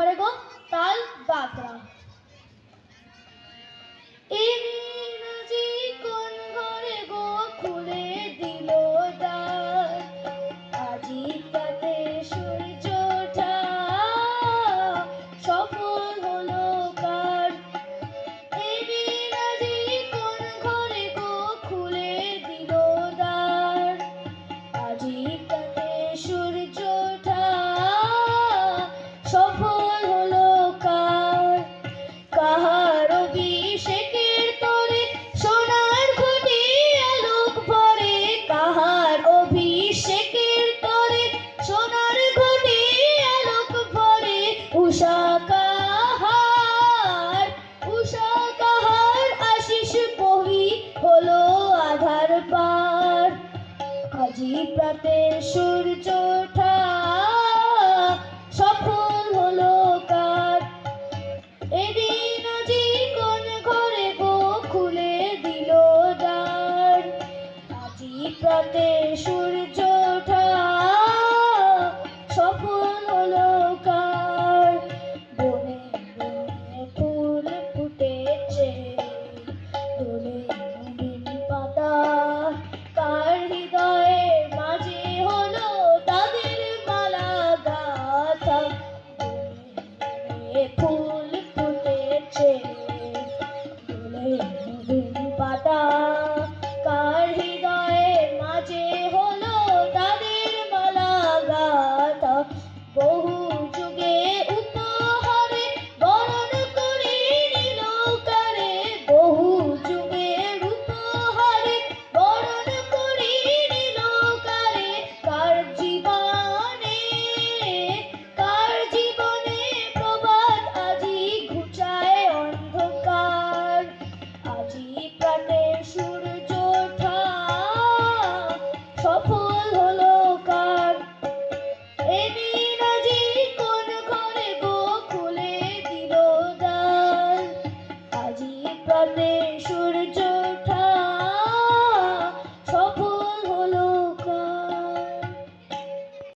ঘরে গো তাল বাতরা। এদিন আজি কোন ঘরে গো খুলে দিল দ্বার, আজি তাতে সূর্য ওঠা সফল হলো কার। এদিন আজি কোন ঘরে গো খুলে দিল দ্বার, আজি তাতে সূর্য ওঠা সফল হলো কার। কাহার অভিষেকের তরে সোনার ঘটি আলোক ভরে, কাহার অভিষেকের তরে সোনার ঘটি আলোক ভরে। উষা কাহার আশিস বহি হলো আধার পার, আজি প্রাতে সূর্য ওঠা সফল হলো কার। এদিন আজি কোন ঘরে গো খুলে দিল দ্বার, আজি প্রাতে সূর্য ওঠা সফল হলো কার। বনে বনে ফুল ফুটেছে, দোলে নবীন পাতা, কার হৃদয়ের মাঝে হলো তাদের মালা গাঁথা। বনে ফুল ফুটেছে, দোলে নবীন পাতা, কার হৃদয়ের মাঝে হলো তাদের মালা গাঁথা। বহু যুগে উপহারে বরণ করে নিল কারে, বহু যুগের উপহারে বরণ করে নিল কারে। কার জীবনে প্রভাত আজি ঘুচায় অন্ধকার, আজি প্রাতে সূর্য ওঠা সফল হলো কার। এদিন আজি কোন ঘরে গো খুলে দিল দ্বার, আজি প্রাতে সূর্য ওঠা